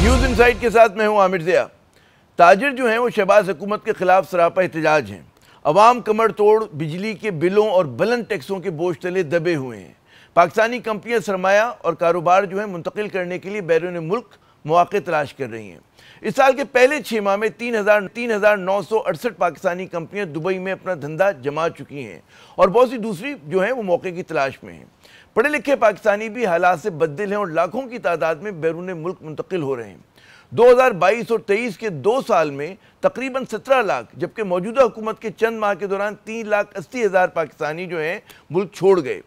News insight के साथ मैं हूं आमिर ज़िया। ताजिर जो हैं वो शहबाज हुकूमत के खिलाफ सरापा एहतजाज हैं। अवाम कमर तोड़ बिजली के बिलों और बुलंद टैक्सों के बोझ तले दबे हुए हैं। पाकिस्तानी कंपनियां सरमाया और कारोबार जो है मुंतकिल करने के लिए बैरून मुल्क मौके तलाश कर रही हैं। इस साल के पहले 6 माह में 3,968 पाकिस्तानी कंपनियां दुबई में अपना धंधा जमा चुकी हैं और बहुत सी दूसरी जो हैं वो मौके की तलाश में हैं। पढ़े लिखे पाकिस्तानी भी हालात से बददिल हैं और लाखों की तादाद में बैरून मुल्क मुंतकिल हो रहे हैं। 2022 और 23 के 2 साल में तकरीबन 17 लाख, जबकि मौजूदा हुकूमत के चंद माह के दौरान 3,80,000 पाकिस्तानी जो हैं मुल्क छोड़ गए।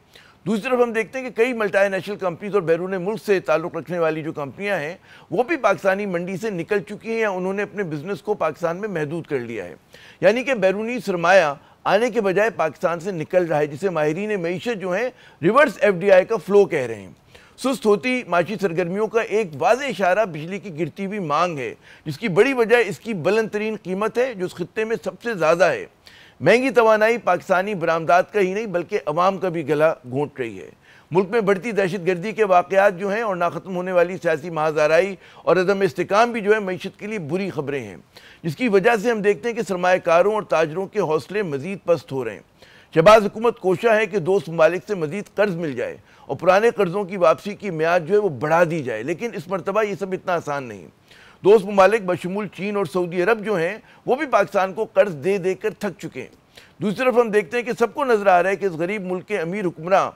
दूसरी तरफ हम देखते हैं कि कई मल्टीनेशनल कंपनीज और बैरून मुल्क से ताल्लुक़ रखने वाली जो कंपनियां हैं वो भी पाकिस्तानी मंडी से निकल चुकी हैं या उन्होंने अपने बिजनेस को पाकिस्तान में महदूद कर लिया है। यानी कि बैरूनी सरमाया आने के बजाय पाकिस्तान से निकल रहा है, जिसे माहिरीन मईशत जो है रिवर्स FDI का फ्लो कह रहे हैं। सुस्त होती माशी सरगर्मियों का एक वाज़ेह इशारा बिजली की गिरती हुई मांग है, जिसकी बड़ी वजह इसकी बुलंद तरीन कीमत है जो उस खित्ते में सबसे ज़्यादा है। महंगी तवानाई पाकिस्तानी बरामदात का ही नहीं बल्कि अवाम का भी गला घोंट रही है। मुल्क में बढ़ती दहशत गर्दी के वाक़यात जो हैं और ना ख़त्म होने वाली सियासी महाज़ाराई और अदम इस्तेकाम भी जो है मईशत के लिए बुरी खबरें हैं, जिसकी वजह से हम देखते हैं कि सरमायाकारों और ताजरों के हौसले मज़ीद पस्त हो रहे हैं। शहबाज हुकूमत कोशा है कि दोस्त ममालिक से मज़ीद कर्ज मिल जाए और पुराने कर्ज़ों की वापसी की म्याद जो है वो बढ़ा दी जाए, लेकिन इस मरतबा ये सब इतना आसान नहीं। दोस्त ममालिक बशमूल चीन और सऊदी अरब जो हैं वो भी पाकिस्तान को कर्ज दे देकर थक चुके हैं। दूसरी तरफ हम देखते हैं कि सबको नजर आ रहा है कि इस गरीब मुल्क के अमीर हुक्मरान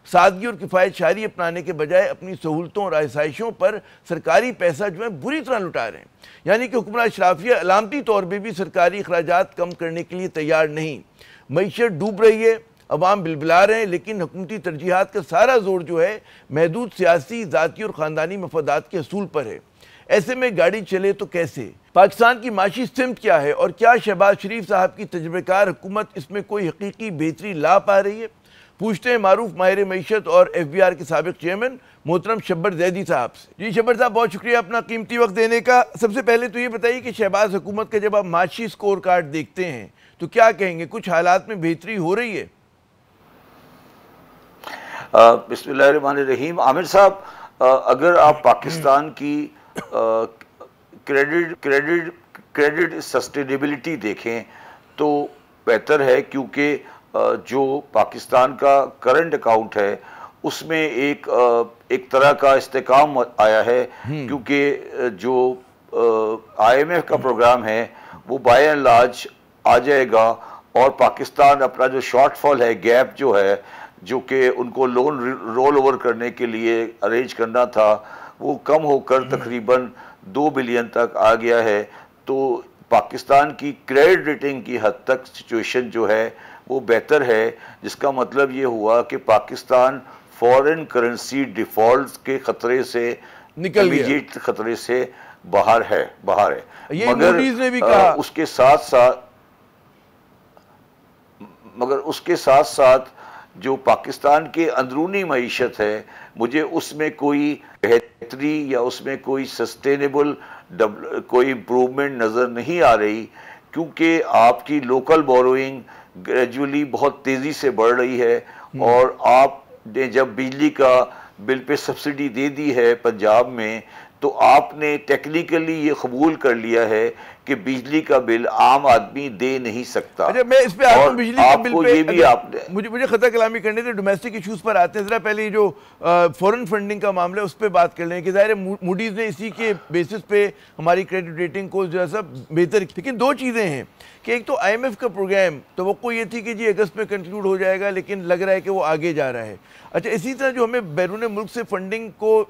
सादगी और किफ़ायत शारी अपनाने के बजाय अपनी सहूलतों और आसाइशों पर सरकारी पैसा जो है बुरी तरह लुटा रहे हैं। यानी कि हुक्मरान अशराफिया अलामती तौर पर भी सरकारी अखराजात कम करने के लिए तैयार नहीं। मईशत डूब रही है, अवाम बिलबिला रहे हैं, लेकिन हुकूमती तरजीहात का सारा जोर जो है महदूद सियासी, ज़ाती और ख़ानदानी मफादात के असूल पर है। ऐसे में गाड़ी चले तो कैसे? पाकिस्तान की माशी सिमत क्या है और क्या शहबाज शरीफ साहब की तजर्बेकार हुकूमत इसमें कोई हकीकी बेहतरी ला पा रही है? पूछते हैं मारूफ माहिर मईशत और FBR के साबिक चेयरमैन मोहतरम शब्बर जैदी साहब से। जी शब्बर साहब, बहुत शुक्रिया अपना कीमती वक्त देने का। सबसे पहले तो ये बताइए कि शहबाज हुकूमत का जब आप माशी स्कोर कार्ड देखते हैं तो क्या कहेंगे, कुछ हालात में बेहतरी हो रही है? बिस्मिल्लाहिर्रहमानिर्रहीम। आमिर साहब, अगर आप पाकिस्तान की क्रेडिट सस्टेनेबिलिटी देखें तो बेहतर है, क्योंकि जो पाकिस्तान का करंट अकाउंट है उसमें एक तरह का इस्तेकाम आया है, क्योंकि जो IMF का प्रोग्राम है वो बाय एंड लार्ज आ जाएगा और पाकिस्तान अपना जो शॉर्टफॉल है, गैप जो है, जो कि उनको लोन रोल ओवर करने के लिए अरेंज करना था, वो कम होकर तकरीबन 2 बिलियन तक आ गया है। तो पाकिस्तान की क्रेडिट रेटिंग की हद तक सिचुएशन जो है वो बेहतर है, जिसका मतलब ये हुआ कि पाकिस्तान फॉरेन करेंसी डिफॉल्ट के खतरे से, इमीडिएट खतरे से बाहर है। ये मूडीज ने भी कहा। मगर उसके साथ साथ जो पाकिस्तान के अंदरूनी मईशत है, मुझे उसमें कोई बेहतरी या उसमें कोई सस्टेनेबल कोई इम्प्रूवमेंट नज़र नहीं आ रही, क्योंकि आपकी लोकल बोरोइंग ग्रेजुअली बहुत तेज़ी से बढ़ रही है। और आपने जब बिजली का बिल पे सब्सिडी दे दी है पंजाब में, तो आपने टेक्निकली ये कबूल कर लिया है कि बिजली का बिल आम आदमी दे नहीं सकता। अच्छा, मैं इस पे आता हूं, बिजली के बिल पे ये भी आपने मुझे खता कलामी करने थे, डोमेस्टिक इश्यूज पर आते हैं। जरा पहले जो फॉरेन फंडिंग का मामला है उस पर बात कर लें कि ज़ाहिर है मूडीज़ ने इसी के बेसिस पे हमारी क्रेडिट रेटिंग को जो है सब बेहतर, लेकिन दो चीज़ें हैं कि एक तो IMF का प्रोग्राम तो ये थी कि जी अगस्त में कंक्लूड हो जाएगा, लेकिन लग रहा है कि वो आगे जा रहा है। अच्छा, इसी तरह जो हमें बैरून मुल्क से फंडिंग को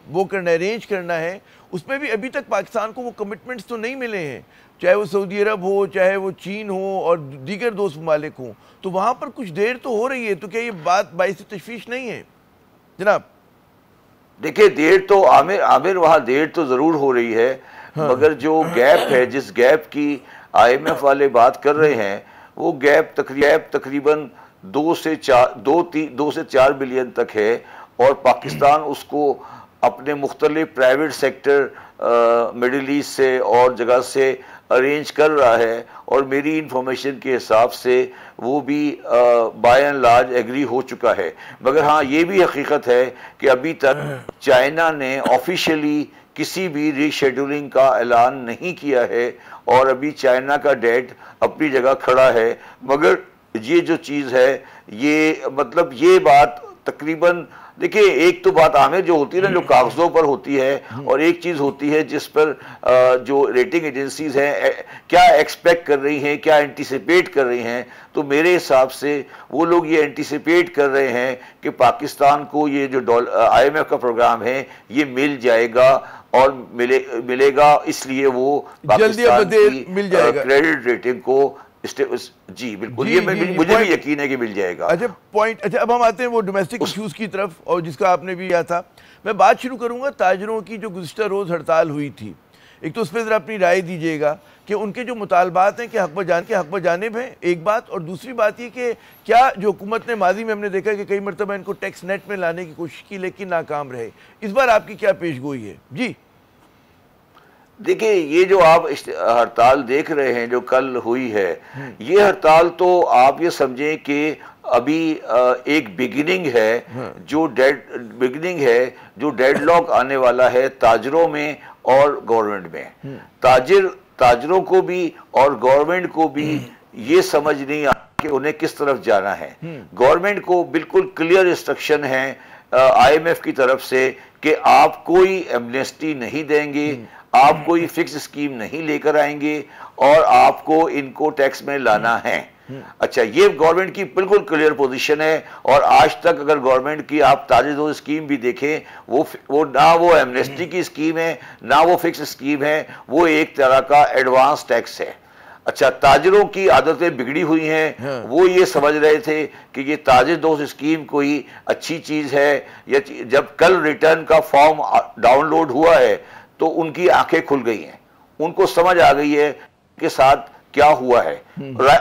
वो करना है, अरेंज करना है, उसमें भी अभी तक पाकिस्तान को वो कमिटमेंट्स तो नहीं मिले हैं, चाहे वो सऊदी अरब हो, चाहे वो चीन हो और दीगर दोस्त ममालिक हों, तो वहाँ पर कुछ देर तो हो रही है। तो क्या ये बात बाइस तशवीश नहीं है जनाब? देखिए, देर तो आमिर वहाँ देर तो ज़रूर हो रही है। हाँ। मगर जो गैप है, जिस गैप की IMF वाले बात कर रहे हैं, वो गैप तकरीबन 2 से 4 बिलियन तक है और पाकिस्तान उसको अपने मुख्तलिफ प्राइवेट सेक्टर मिडिल ईस्ट से और जगह से अरेंज कर रहा है। और मेरी इंफॉर्मेशन के हिसाब से वो भी बाय एंड लार्ज एग्री हो चुका है। मगर हाँ, ये भी हकीकत है कि अभी तक चाइना ने ऑफिशियली किसी भी रीशेड्यूलिंग का ऐलान नहीं किया है और अभी चाइना का डेट अपनी जगह खड़ा है। मगर ये जो चीज़ है, ये मतलब ये बात तकरीबन, देखिए एक तो बात आमिर जो होती है ना, जो कागजों पर होती है, और एक चीज़ होती है जिस पर जो रेटिंग एजेंसीज हैं क्या एक्सपेक्ट कर रही हैं, क्या एंटिसिपेट कर रही हैं। तो मेरे हिसाब से वो लोग ये एंटिसिपेट कर रहे हैं कि पाकिस्तान को ये जो IMF का प्रोग्राम है ये मिल जाएगा और मिलेगा, इसलिए वो पाकिस्तान की क्रेडिट रेटिंग को जी बिल्कुल, ये मुझे भी यकीन है कि मिल जाएगा। अच्छा पॉइंट, अच्छा अब हम आते हैं वो डोमेस्टिक इश्यूज की तरफ, और जिसका आपने भी किया था। मैं बात शुरू करूंगा ताजरों की जो गुज़िश्ता रोज़ हड़ताल हुई थी। एक तो उस पर ज़रा अपनी राय दीजिएगा कि उनके जो मुतालबात हैं कि हक ब जानिब हैं, एक बात, और दूसरी बात ये कि क्या जो हुकूमत ने माजी में हमने देखा कि कई मरतबा इनको टैक्स नेट में लाने की कोशिश की लेकिन नाकाम रहे, इस बार आपकी क्या पेशगोई है? जी देखिए, ये जो आप हड़ताल देख रहे हैं जो कल हुई है, ये हड़ताल तो आप ये समझें कि अभी एक बिगिनिंग है, जो डेडलॉक आने वाला है ताजरों में और गवर्नमेंट में। ताजरों को भी और गवर्नमेंट को भी ये समझ नहीं आ कि उन्हें किस तरफ जाना है। गवर्नमेंट को बिल्कुल क्लियर इंस्ट्रक्शन है IMF की तरफ से कि आप कोई एमनेस्टी नहीं देंगे, आप कोई फिक्स स्कीम नहीं लेकर आएंगे और आपको इनको टैक्स में लाना है। अच्छा, ये गवर्नमेंट की बिल्कुल क्लियर पोजीशन है। और आज तक अगर गवर्नमेंट की आप ताज़ा स्कीम भी देखें, वो ना वो एमनेस्टी की स्कीम है ना वो फिक्स स्कीम है, वो एक तरह का एडवांस टैक्स है। अच्छा, ताजरों की आदतें बिगड़ी हुई हैं। वो ये समझ रहे थे कि ये ताजिर दोस्त स्कीम कोई अच्छी चीज़ है। या जब कल रिटर्न का फॉर्म डाउनलोड हुआ है तो उनकी आंखें खुल गई हैं, उनको समझ आ गई है कि साथ क्या हुआ है,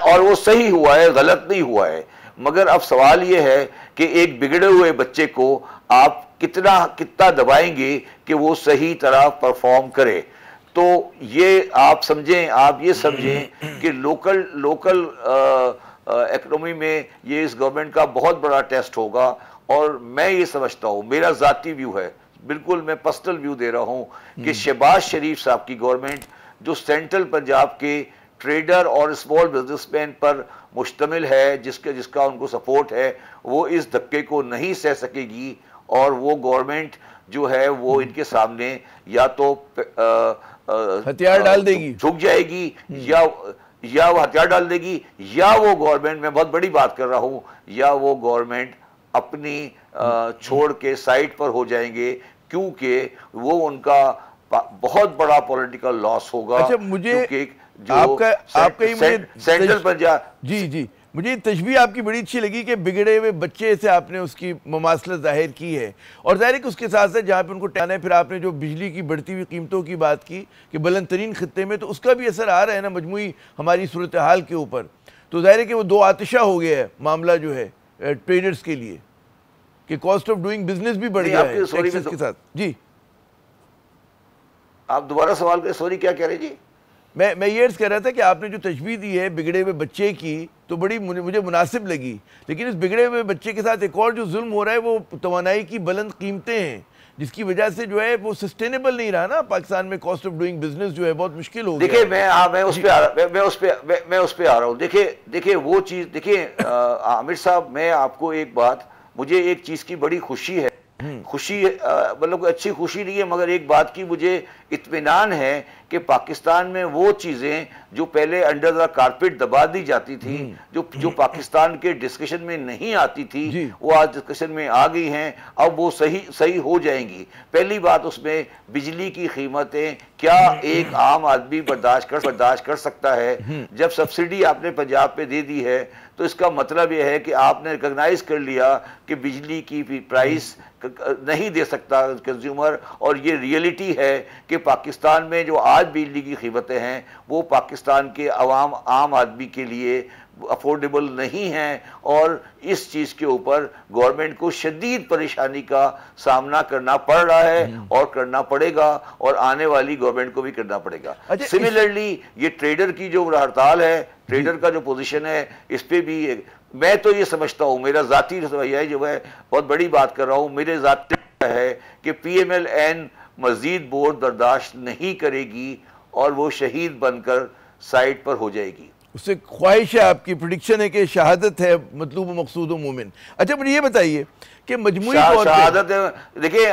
और वो सही हुआ है, गलत नहीं हुआ है। मगर अब सवाल ये है कि एक बिगड़े हुए बच्चे को आप कितना दबाएंगे कि वो सही तरह परफॉर्म करे। तो ये आप ये समझें कि लोकल इकोनॉमी में ये इस गवर्नमेंट का बहुत बड़ा टेस्ट होगा। और मैं ये समझता हूँ, मेरा ज़ाती व्यू है, बिल्कुल मैं पर्सनल व्यू दे रहा हूं कि शहबाज शरीफ साहब की गवर्नमेंट जो सेंट्रल पंजाब के ट्रेडर और स्मॉल बिजनेसमैन पर मुश्तमिल है, जिसका उनको सपोर्ट है, वो इस धक्के को नहीं सह सकेगी। और वो गवर्नमेंट जो है वो इनके सामने या तो हथियार डाल देगी, झुक जाएगी, या वो हथियार डाल देगी, या वो गवर्नमेंट, मैं बहुत बड़ी बात कर रहा हूं, या वो गवर्नमेंट अपनी छोड़ के साइड पर हो जाएंगे, क्योंकि वो उनका बहुत बड़ा पॉलिटिकल लॉस होगा। अच्छा, मुझे सेंट्रल पंजाब जी मुझे तशबीह आपकी बड़ी अच्छी लगी कि बिगड़े हुए बच्चे से आपने उसकी मुमासलत जाहिर की है। और ज़ाहिर है कि उसके साथ साथ जहाँ पे उनको टाना है, फिर आपने जो बिजली की बढ़ती हुई कीमतों की बात की कि बुलंद तरीन खत्ते में, तो उसका भी असर आ रहा है ना मजमूई हमारी सूरत हाल के ऊपर। तो ज़ाहिर है कि वो दो आतिशा हो गया है मामला जो है ट्रेडर्स के लिए, कि कॉस्ट ऑफ डूइंग बिजनेस भी बढ़ गया है टैक्सेस के साथ। जी आप दोबारा सवाल करें, सॉरी क्या कह रहे जी? मैं ये अर्ज़ कर रहा था कि आपने जो तशबीह दी है बिगड़े हुए बच्चे की, तो बड़ी मुझे मुनासिब लगी। लेकिन इस बिगड़े हुए बच्चे के साथ एक और जो जुल्म हो रहा है वो तवानाई की बुलंद कीमतें हैं, जिसकी वजह से जो है वो सस्टेनेबल नहीं रहा ना। पाकिस्तान में कॉस्ट ऑफ डूइंग बिजनेस जो है बहुत मुश्किल हो गया। देखिए, मैं उस पे आ रहा हूँ। देखिए वो चीज़, देखिए आमिर साहब, मैं आपको एक बात, मुझे एक चीज़ की बड़ी खुशी है, मतलब अच्छी खुशी नहीं है, मगर एक बात की मुझे इत्मीनान है कि पाकिस्तान में वो चीज़ें जो पहले अंडर द कारपेट दबा दी जाती थी, जो पाकिस्तान के डिस्कशन में नहीं आती थी, वो आज डिस्कशन में आ गई हैं। अब वो सही हो जाएंगी। पहली बात, उसमें बिजली की कीमतें क्या एक आम आदमी बर्दाश्त कर सकता है? जब सब्सिडी आपने पंजाब पे दे दी है तो इसका मतलब यह है कि आपने रिकॉग्नाइज कर लिया कि बिजली की प्राइस नहीं दे सकता कंज्यूमर। और ये रियलिटी है कि पाकिस्तान में जो आज बिजली की कीमतें हैं वो पाकिस्तान के आम आदमी के लिए अफोर्डेबल नहीं हैं। और इस चीज़ के ऊपर गवर्नमेंट को शदीद परेशानी का सामना करना पड़ रहा है और करना पड़ेगा, और आने वाली गवर्नमेंट को भी करना पड़ेगा। सिमिलरली ये ट्रेडर की जो हड़ताल है, ट्रेडर का जो पोजीशन है, इस पे भी मैं तो ये समझता हूँ, मेरा ज़ाती रवैया जो है, बहुत बड़ी बात कर रहा हूँ, मेरे ज़ाती है कि PMLN मजीद बोर बर्दाश्त नहीं करेगी और वो शहीद बनकर साइड पर हो जाएगी। उससे ख्वाहिश है, आपकी प्रिडिक्शन है कि शहादत है मतलूब मकसूद मोमिन। अच्छा मुझे ये बताइए कि मजमूई तौर पे शहादत है। देखिए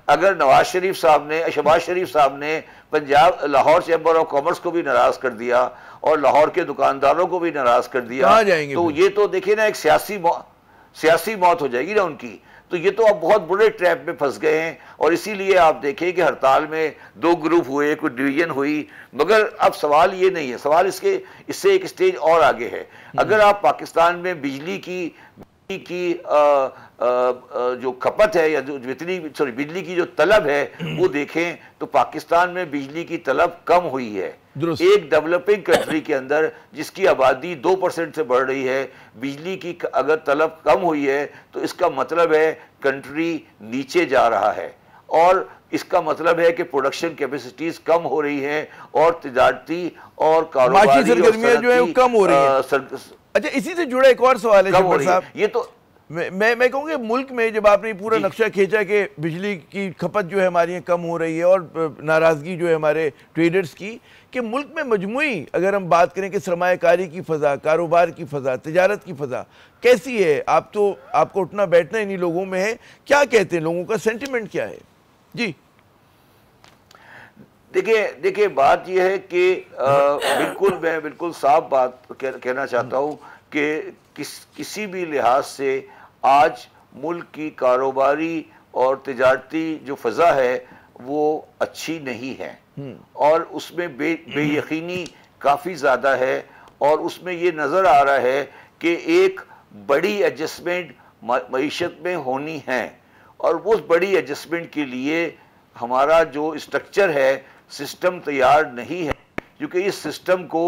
अगर नवाज शरीफ साहब ने, शहबाज शरीफ साहब ने Punjab Lahore chamber of commerce को भी नाराज कर दिया और लाहौर के दुकानदारों को भी नाराज कर दिया, कहाँ जाएंगे तो ये तो देखिए ना एक सियासी मौत हो जाएगी ना उनकी। तो ये तो अब बहुत बुरे ट्रैप में फंस गए हैं और इसीलिए आप देखें कि हड़ताल में 2 ग्रुप हुए, कुछ डिवीजन हुई। मगर अब सवाल ये नहीं है, सवाल इससे एक स्टेज और आगे है। अगर आप पाकिस्तान में बिजली की जो खपत है या जो बिजली की जो तलब है वो देखें तो पाकिस्तान में बिजली की तलब कम हुई है। एक डेवलपिंग कंट्री के अंदर जिसकी आबादी 2% से बढ़ रही है, बिजली की अगर तलब कम हुई है तो इसका मतलब है कंट्री नीचे जा रहा है और इसका मतलब है कि प्रोडक्शन कैपेसिटीज कम हो रही हैं और तिजारती और कारोबारी सरगर्मियां जो है वो कम हो रही हैं। अच्छा इसी से जुड़ा एक और सवाल है शब्बर साहब, ये तो मैं कहूँगा मुल्क में जब आपने पूरा नक्शा खींचा कि बिजली की खपत जो है हमारी यहाँ कम हो रही है और नाराज़गी जो है हमारे ट्रेडर्स की, कि मुल्क में मजमूई अगर हम बात करें कि सरमायाकारी की फ़ज़ा, कारोबार की फ़ज़ा, तिजारत की फ़ज़ा कैसी है? आपको उठना बैठना इन्हीं लोगों में है, क्या कहते हैं लोगों का सेंटिमेंट क्या है? जी देखिए बात यह है कि मैं बिल्कुल साफ बात कहना चाहता हूँ कि किसी भी लिहाज से आज मुल्क की कारोबारी और तिजारती जो फ़ज़ा है वो अच्छी नहीं है और उसमें बेयकीनी काफ़ी ज़्यादा है और उसमें ये नज़र आ रहा है कि एक बड़ी एडजस्टमेंट मईशत में होनी है और उस बड़ी एडजस्टमेंट के लिए हमारा जो स्ट्रक्चर है, सिस्टम तैयार नहीं है, क्योंकि इस सिस्टम को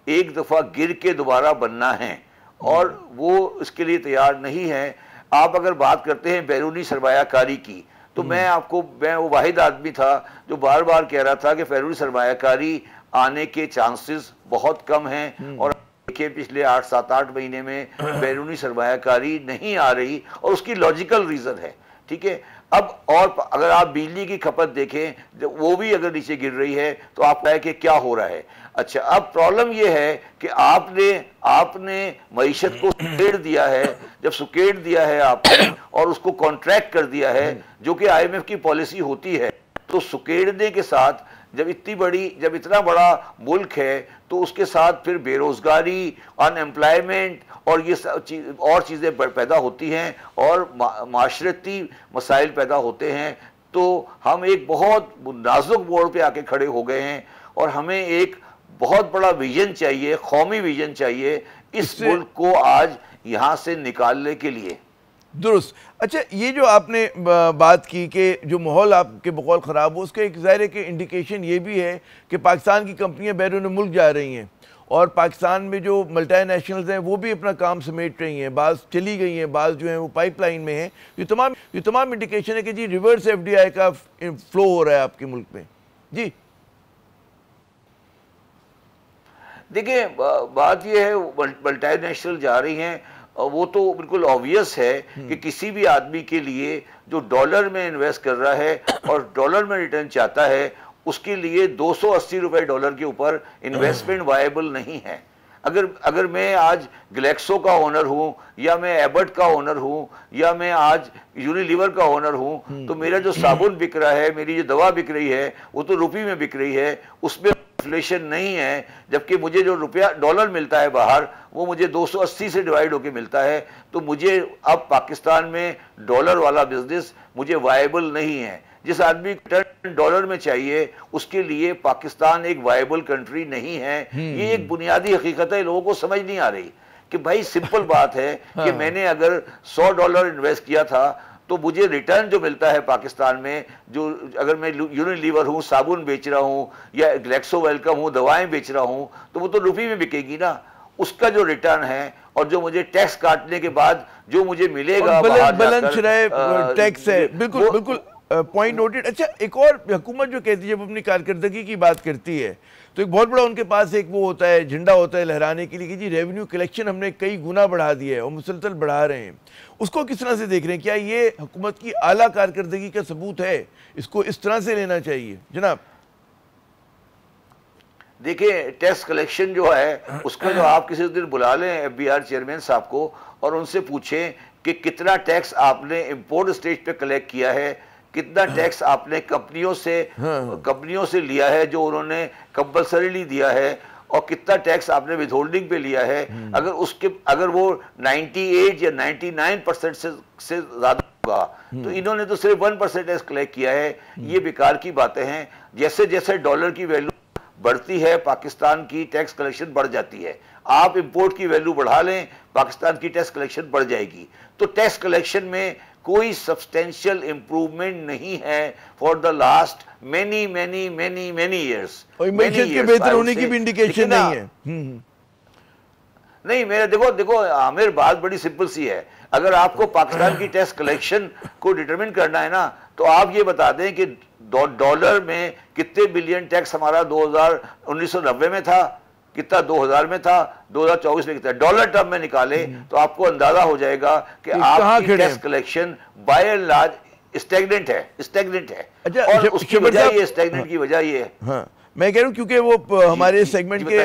एक दफ़ा गिर के दोबारा बनना है और वो इसके लिए तैयार नहीं है। आप अगर बात करते हैं बैरूनी सरमायाकारी की, तो मैं वो वाहिद आदमी था जो बार बार कह रहा था कि बैरूनी सरमायाकारी आने के चांसेस बहुत कम हैं और देखिए पिछले 7-8 महीने में बैरूनी सरमायाकारी नहीं आ रही और उसकी लॉजिकल रीज़न है। ठीक है, अब और अगर आप बिजली की खपत देखें वो भी अगर नीचे गिर रही है तो आप कहें कि क्या हो रहा है। अच्छा, अब प्रॉब्लम ये है कि आपने मईशत को सुकेड़ दिया है। जब सुकेड़ दिया है आपने और उसको कॉन्ट्रैक्ट कर दिया है जो कि IMF की पॉलिसी होती है, तो सुकेड़ने के साथ जब इतना बड़ा मुल्क है तो उसके साथ फिर बेरोजगारी, अनएम्प्लॉयमेंट और ये और चीज़ें पैदा होती हैं और माशरती मसाइल पैदा होते हैं। तो हम एक बहुत नाजुक मोड़ पे आके खड़े हो गए हैं और हमें एक बहुत बड़ा विजन चाहिए, कौमी विजन चाहिए इस मुल्क को आज यहाँ से निकालने के लिए। दुरुस्त। अच्छा, ये जो आपने बात की कि जो माहौल आपके बकौल ख़राब हो, उसका एक ज़ाहिर है कि इंडिकेशन ये भी है कि पाकिस्तान की कंपनियां बैरून मुल्क जा रही हैं और पाकिस्तान में जो मल्टीनेशनल्स हैं वो भी अपना काम समेट रही हैं, बाज़ चली गई हैं, बाज़ जो हैं वो पाइपलाइन में हैं। ये तमाम इंडिकेशन है कि जी रिवर्स FDI का फ्लो हो रहा है आपके मुल्क में। जी देखिए, बात यह है मल्टीनेशनल जा रही हैं, वो तो बिल्कुल ऑब्वियस है कि किसी भी आदमी के लिए जो डॉलर में इन्वेस्ट कर रहा है और डॉलर में रिटर्न चाहता है, उसके लिए 280 रुपए डॉलर के ऊपर इन्वेस्टमेंट वायबल नहीं है। अगर मैं आज ग्लेक्सो का ओनर हूँ या मैं एबर्ट का ओनर हूँ या मैं आज यूनिलीवर का ओनर हूँ, तो मेरा जो साबुन बिक रहा है, मेरी जो दवा बिक रही है, वो तो रुपये में बिक रही है, उसमें इन्फ्लेशन नहीं है। जबकि मुझे जो डॉलर मिलता है बाहर, वो मुझे 280 से डिवाइड होके मिलता है। तो मुझे अब पाकिस्तान में डॉलर वाला बिजनेस मुझे वायबल नहीं है। जिस आदमी को रिटर्न डॉलर में चाहिए उसके लिए पाकिस्तान एक वायबल कंट्री नहीं है। ये एक बुनियादी हकीकत है, लोगों को समझ नहीं आ रही कि भाई सिंपल बात है कि मैंने अगर $100 इन्वेस्ट किया था तो मुझे रिटर्न जो मिलता है पाकिस्तान में, जो अगर मैं यूनिलीवर हूँ, साबुन बेच रहा हूँ या ग्लेक्सो वेलकम हूँ, दवाएं बेच रहा हूँ, तो वो तो रुपये में बिकेगी ना। उसका जो रिटर्न है और जो मुझे टैक्स काटने के बाद जो मुझे मिलेगा, टैक्स है, बिल्कुल बिल्कुल पॉइंट नोटेड। अच्छा, एक और हुकूमत जो कहती है, जब अपनी कारकर्दगी की बात करती है तो एक बहुत बड़ा उनके पास एक वो होता है, झंडा होता है लहराने के लिए कि जी रेवेन्यू कलेक्शन हमने कई गुना बढ़ा दिया है और मुसलसल बढ़ा रहे हैं। उसको किस तरह से देख रहे हैं? क्या ये हुकूमत की आला कारकर्दगी का सबूत है? इसको इस तरह से लेना चाहिए जनाब? देखिए, टैक्स कलेक्शन जो है उसका जो आप किसी दिन बुला लें FBR चेयरमैन साहब को और उनसे पूछें कि कितना टैक्स आपने इंपोर्ट स्टेज पे कलेक्ट किया है, कितना टैक्स आपने कंपनियों से लिया है जो उन्होंने कंपल्सरीली दिया है, और कितना टैक्स आपने विथहोल्डिंग पे लिया है। अगर वो 98 या 99% से ज्यादा होगा तो इन्होंने तो सिर्फ 1% टैक्स कलेक्ट किया है। ये बेकार की बातें हैं। जैसे जैसे डॉलर की वैल्यू बढ़ती है पाकिस्तान की टैक्स कलेक्शन बढ़ जाती है। आप इंपोर्ट की वैल्यू बढ़ा लें, पाकिस्तान की टैक्स कलेक्शन बढ़ जाएगी। तो टैक्स कलेक्शन में कोई सब्सटेंशियल इंप्रूवमेंट नहीं है for the last many many many many years. के बेहतर होने की भी इंडिकेशन नहीं है। नहीं, मेरे देखो आमिर, बात बड़ी सिंपल सी है। अगर आपको पाकिस्तान की टैक्स कलेक्शन को डिटरमिन करना है ना, तो आप ये बता दें कि डॉलर में कितने बिलियन टैक्स हमारा 1990 में था, कितना 2000 में था, 2024 में कितना, डॉलर टर्म में निकाले तो आपको अंदाजा हो जाएगा कि आपकी tax collection bye and large stagnant है। अच्छा, और उसकी वजह ये स्टैग्नेंट की वजह ये है। हाँ, मैं कह रहा हूँ क्योंकि वो हमारे सेगमेंट के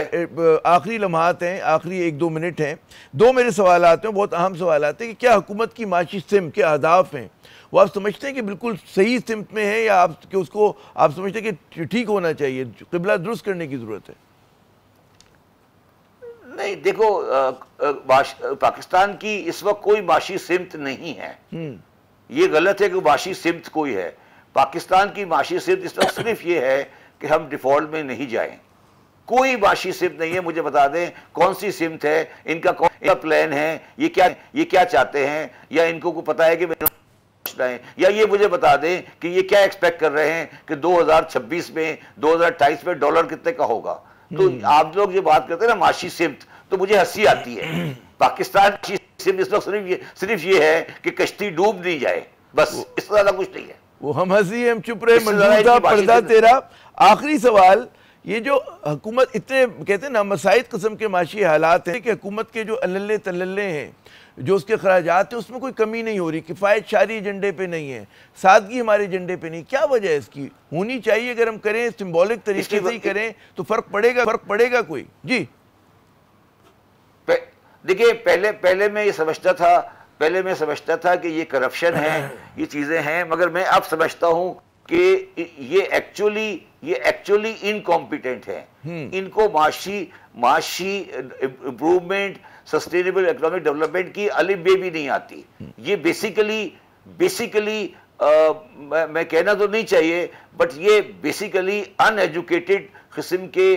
आखिरी लम्हात हैं, आखिरी 1-2 मिनट हैं। 2 मेरे सवाल आते हैं, बहुत अहम सवाल आते हैं कि क्या हुकूमत की माशी सिमत के अहदाफ हैं वो आप समझते हैं कि बिल्कुल सही सिमत में है, या आप कि उसको आप समझते हैं कि ठीक होना चाहिए, क़िबला दुरुस्त करने की ज़रूरत है? नहीं, देखो, पाकिस्तान की इस वक्त कोई माशी सिमत नहीं है। ये गलत है कि माशी सिमत कोई है। पाकिस्तान की माशी सिमत इस वक्त सिर्फ ये है कि हम डिफॉल्ट में नहीं जाएं। कोई माशी सिमत नहीं है। मुझे बता दें कौन सी सिमत है, इनका कौन सा प्लान है, ये क्या चाहते हैं, या इनको को पता है कि या ये मुझे बता दें कि ये क्या एक्सपेक्ट कर रहे हैं कि 2026 में 2028 में डॉलर कितने का होगा। तो आप लोग जो बात करते हैं ना माशी सिमत, तो मुझे हंसी आती है। पाकिस्तान की सिमत इस वक्त सिर्फ ये है कि कश्ती डूब नहीं जाए, बस, इससे ज्यादा कुछ नहीं है। वो हम हंसी हम चुप रहे, मंजूर था पर्दा तेरा। आखिरी सवाल, ये जो हुकूमत इतने कहते हैं ना मसाइद किस्म के माशी हालात हैं कि हुकूमत के जो अल्ले तल्ले हैं, जो उसके खराजात हैं, उसमें कोई कमी नहीं हो रही, किफ़ायत शारी एजेंडे पे नहीं है, सादगी हमारे एजेंडे पे नहीं। क्या वजह है इसकी? होनी चाहिए, अगर हम करें सिंबॉलिक तरीके से ही करें तो फर्क पड़ेगा कोई? जी देखिए, पहले मैं समझता था कि ये करप्शन है, ये चीजें हैं, मगर मैं अब समझता हूं कि ये एक्चुअली इनकॉम्पिटेंट है। इनको माशी इंप्रूवमेंट, सस्टेनेबल इकोनॉमिक डेवलपमेंट की अलिफ बे भी नहीं आती। ये बेसिकली मैं कहना तो नहीं चाहिए, बट ये बेसिकली अनएजुकेटेड किस्म के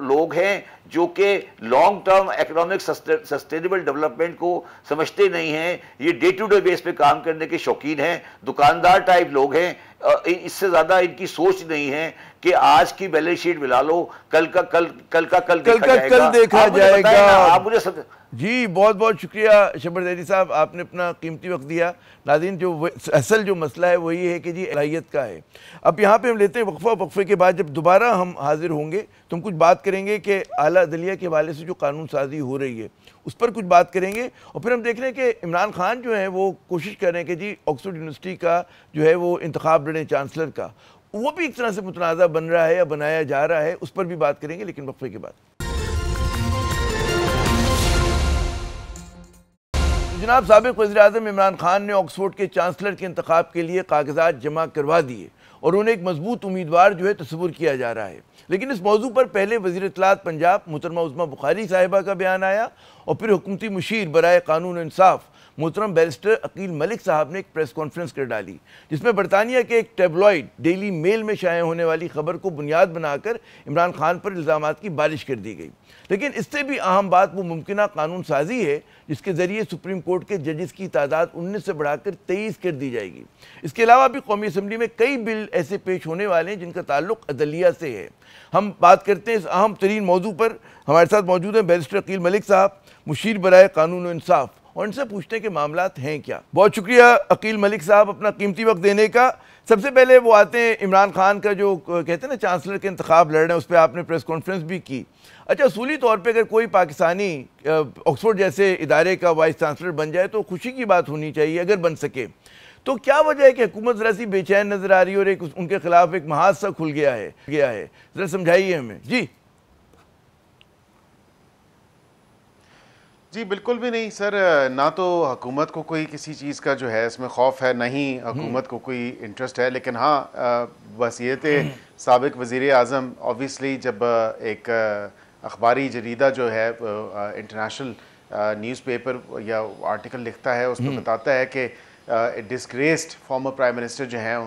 लोग हैं जो कि long term economic sustainable development को समझते नहीं हैं। ये डे टू डे बेस पे काम करने के शौकीन हैं, दुकानदार टाइप लोग हैं। इससे ज्यादा इनकी सोच नहीं है कि आज की बैलेंस शीट मिला लो, कल देखा जाएगा। आप मुझे जी बहुत बहुत शुक्रिया शब्बर ज़ैदी साहब, आपने अपना कीमती वक्त दिया। नाज़रीन, जो असल जो मसला है वही है कि जी सलाहियत का है। अब यहाँ पे हम लेते हैं वक्फे के बाद जब दोबारा हम हाजिर होंगे तो हम कुछ बात करेंगे कि आला अदलिया के हवाले से जो कानून साजी हो रही है उस पर कुछ बात करेंगे, और फिर हम देख रहे हैं कि इमरान खान जो है वो कोशिश कर रहे हैं कि जी ऑक्सफोर्ड यूनिवर्सिटी का जो है वो इंतखाब लड़ें चांसलर का, वो भी एक तरह से मुतनाज़ा बन रहा है या बनाया जा रहा है, उस पर भी बात करेंगे, लेकिन वक्फे के बाद। जनाब, साबिक़ वज़ीर-ए-आज़म इमरान खान ने ऑक्सफोर्ड के चांसलर के इंतखाब के लिए कागजात जमा करवा दिए और उन्हें एक मजबूत उम्मीदवार जो है तस्वुर किया जा रहा है। लेकिन इस मौजू पर पहले वज़ीर इत्तलात पंजाब मोहतरमा उज़्मा बुखारी साहिबा का बयान आया और फिर हुकूमती मुशीर बराए कानून इंसाफ मोहतरम बैरिस्टर अकील मलिक साहब ने एक प्रेस कॉन्फ्रेंस कर डाली, जिसमें बरतानिया के एक टैबलॉइड डेली मेल में शाया होने वाली खबर को बुनियाद बनाकर इमरान खान पर इल्ज़ामात की बारिश कर दी गई। लेकिन इससे भी अहम बात वो मुमकिना कानून साजी है जिसके ज़रिए सुप्रीम कोर्ट के जजेस की तादाद 19 से बढ़ाकर 23 कर दी जाएगी। इसके अलावा भी कौमी असम्बली में कई बिल ऐसे पेश होने वाले हैं जिनका ताल्लुक अदलिया से है। हम बात करते हैं इस अहम तरीन मौजू पर। हमारे साथ मौजूद हैं बैरिस्टर अकील मलिक साहब, मुशीर बराए कानून इंसाफ, और उनसे पूछते हैं कि मामलात हैं क्या। बहुत शुक्रिया अकील मलिक साहब अपना कीमती वक्त देने का। सबसे पहले वो आते हैं इमरान खान का जो कहते हैं ना चांसलर के इंतखाब लड़ रहे हैं, उस पर आपने प्रेस कॉन्फ्रेंस भी की। अच्छा, असूली तौर पे अगर कोई पाकिस्तानी ऑक्सफोर्ड जैसे इदारे का वाइस चांसलर बन जाए तो खुशी की बात होनी चाहिए अगर बन सके। तो क्या वजह है कि हुकूमत ज़रा सी बेचैन नज़र आ रही है और एक उनके खिलाफ एक महाज सा खुल गया है ज़रा समझाइए हमें जी। जी बिल्कुल भी नहीं सर, ना तो हुकूमत को कोई किसी चीज़ का जो है इसमें खौफ है, ना ही हुकूमत को कोई इंटरेस्ट है। लेकिन हाँ, वसीयत साबिक वज़ीर आज़म ऑब्वियसली जब एक अखबारी जरीदा जो है इंटरनेशनल न्यूज़पेपर या आर्टिकल लिखता है, उसमें बताता है कि डिस्ग्रेस्ड फॉर्मर प्राइम मिनिस्टर जो हैं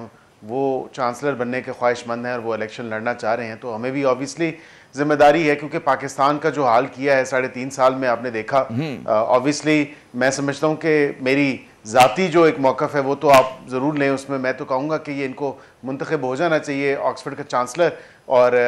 वो चांसलर बनने के ख्वाहिशमंद हैं और वो इलेक्शन लड़ना चाह रहे हैं, तो हमें भी ऑब्वियसली जिम्मेदारी है, क्योंकि पाकिस्तान का जो हाल किया है 3.5 साल में आपने देखा। ऑब्वियसली मैं समझता हूँ कि मेरी ज़ाती जो एक मौक़िफ़ है वो तो आप ज़रूर लें, उसमें मैं तो कहूँगा कि ये इनको मुंतखब हो जाना चाहिए ऑक्सफोर्ड का चांसलर। और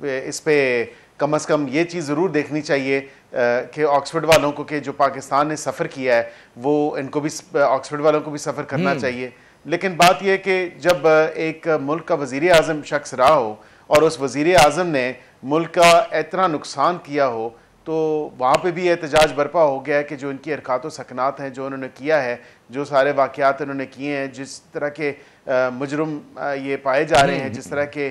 इस पर कम अज़ कम ये चीज़ ज़रूर देखनी चाहिए कि ऑक्सफोर्ड वालों को, कि जो पाकिस्तान ने सफ़र किया है वो इनको भी, ऑक्सफोर्ड वालों को भी सफ़र करना चाहिए। लेकिन बात यह कि जब एक मुल्क का वज़ीर आज़म शख्स रहा हो और उस वज़ीर आज़म ने मुल्क का इतना नुकसान किया हो, तो वहाँ पे भी एहतजाज बर्पा हो गया है कि जो इनकी हरकत व सकनात हैं, जो उन्होंने किया है, जो सारे वाक़यात उन्होंने किए हैं, जिस तरह के मुजरम ये पाए जा रहे हैं, जिस तरह के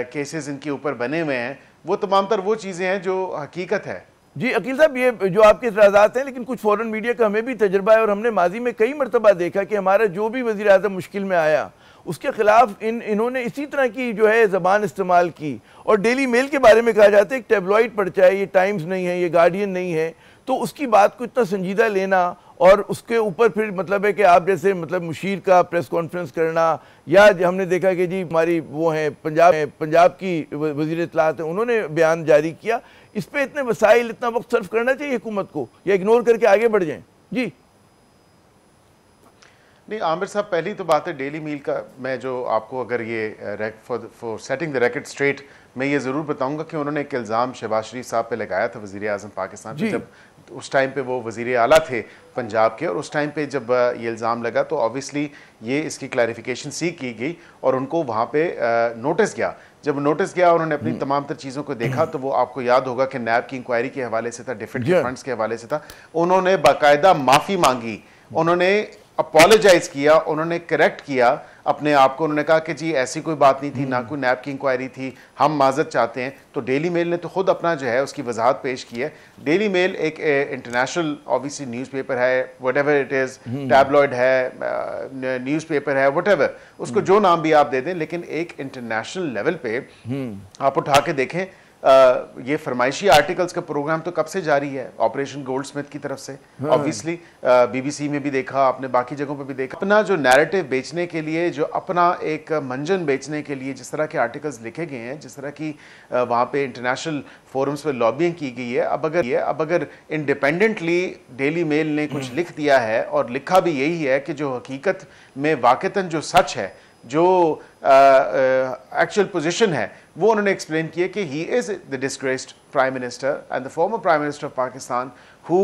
केसेस इनके ऊपर बने हुए हैं, वो तमाम तर वो चीज़ें हैं जो हकीकत है। जी अकील साहब, ये जो आपके इतराज़ात हैं, लेकिन कुछ फ़ॉरेन मीडिया का हमें भी तजर्बा है और हमने माजी में कई मरतबा देखा कि हमारा जो भी वज़ीर आज़म मुश्किल में आया उसके खिलाफ इन्होंने इसी तरह की जो है ज़बान इस्तेमाल की। और डेली मेल के बारे में कहा जाता है एक टैबलॉइड पर्चा है, ये टाइम्स नहीं है, ये गार्डियन नहीं है, तो उसकी बात को इतना संजीदा लेना और उसके ऊपर फिर मतलब है कि आप जैसे मतलब मुशीर का प्रेस कॉन्फ्रेंस करना, या हमने देखा कि जी हमारी वो हैं पंजाब की वज़ीर इत्तलात हैं, उन्होंने बयान जारी किया। इस पर इतने वसाइल, इतना वक्त सर्व करना चाहिए हुकूमत को या इग्नोर करके आगे बढ़ जाएं? जी नहीं आमिर साहब, पहली तो बात है डेली मील का, मैं जो आपको अगर ये for setting the record straight मैं ये ज़रूर बताऊंगा कि उन्होंने एक इल्ज़ाम शहबाज शरीफ साहब पे लगाया था, वज़ीर आज़म पाकिस्तान पे, जब उस टाइम पे वो वज़ीर आला थे पंजाब के, और उस टाइम पे जब ये इल्ज़ाम लगा तो ऑब्वियसली ये इसकी क्लैरिफिकेशन सीख की गई और उनको वहाँ पे नोटिस गया। जब नोटिस गया उन्होंने अपनी तमाम तर चीज़ों को देखा, तो वो आपको याद होगा कि नैब की इंक्वायरी के हवाले से था, डिफेंस के फंड्स के हवाले से था, उन्होंने बाकायदा माफ़ी मांगी, उन्होंने अपोलोजाइज किया, उन्होंने करेक्ट किया अपने आप को, उन्होंने कहा कि जी ऐसी कोई बात नहीं थी, ना कोई नैब की इंक्वायरी थी, हम माजरत चाहते हैं। तो डेली मेल ने तो खुद अपना जो है उसकी वजाहत पेश की है। डेली मेल एक इंटरनेशनल ऑब्वियसली न्यूज़पेपर है, व्हाटएवर इट इज़, टैबलॉइड है, न्यूज़पेपर है, व्हाटएवर, उसको जो नाम भी आप दे दें, लेकिन एक इंटरनेशनल लेवल पे आप उठा के देखें, ये फरमाइशी आर्टिकल्स का प्रोग्राम तो कब से जारी है ऑपरेशन गोल्डस्मिथ की तरफ से। ऑब्वियसली बीबीसी में भी देखा आपने, बाकी जगहों पे भी देखा, अपना जो नैरेटिव बेचने के लिए, जो अपना एक मंजन बेचने के लिए जिस तरह के आर्टिकल्स लिखे गए हैं, जिस तरह की वहाँ पे इंटरनेशनल फोरम्स पे लॉबिंग की गई है, अब अगर इंडिपेंडेंटली डेली मेल ने कुछ लिख दिया है और लिखा भी यही है कि जो हकीकत में वाक़तन जो सच है, जो एक्चुअल पोजीशन है, वो उन्होंने एक्सप्लेन किया कि he is the disgraced prime minister and the former prime minister of Pakistan who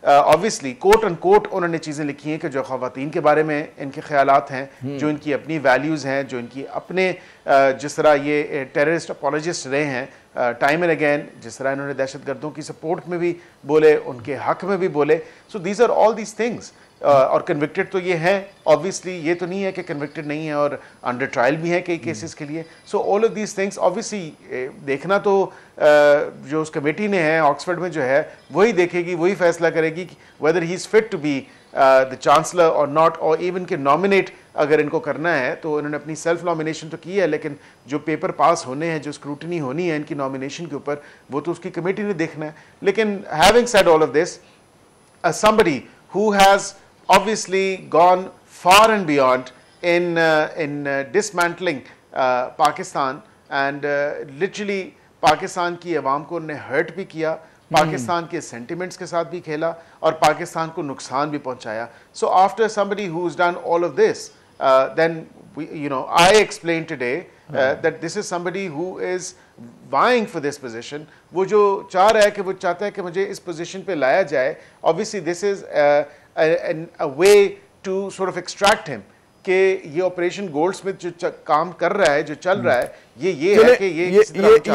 obviously quote and quote उन्होंने चीज़ें लिखी हैं कि जो ख़वातीन के बारे में इनके ख्यालात हैं, जो इनकी अपनी वैल्यूज़ हैं, जो इनकी अपने जिस तरह ये टेररिस्ट अपॉलोजिस्ट रहे हैं टाइम एंड अगेन, जिस तरह इन्होंने दहशतगर्दों की सपोर्ट में भी बोले, उनके हक में भी बोले। So these are all these things. और कन्विक्टेड तो ये हैं ऑब्वियसली, ये तो नहीं है कि कन्विक्टेड नहीं है, और अंडर ट्रायल भी है कई केसेस के लिए। So all of these things obviously देखना तो जो उस कमेटी ने है ऑक्सफोर्ड में जो है वही देखेगी, वही फैसला करेगी whether he is fit to be the chancellor और नॉट, और इवन के नॉमिनेट अगर इनको करना है तो इन्होंने अपनी सेल्फ नॉमिनेशन तो की है, लेकिन जो पेपर पास होने हैं, जो स्क्रूटनी होनी है इनकी नॉमिनेशन के ऊपर, वो तो उसकी कमेटी ने देखना है। लेकिन having said all of this, somebody who has obviously gone far and beyond in dismantling Pakistan and literally Pakistan की अवाम को उन्होंने हर्ट भी किया, पाकिस्तान के सेंटिमेंट्स के साथ भी खेला और पाकिस्तान को नुकसान भी पहुंचाया। So after somebody who's done all of this, then I explained today that this is somebody who is vying for this position, वो जो चाह रहा है कि वो चाहता है कि मुझे इस पोजीशन पे लाया जाए, obviously this is a way to sort of extract him कि ये ऑपरेशन गोल्डस्मिथ जो काम कर रहा है, जो चल रहा है, ये है कि ये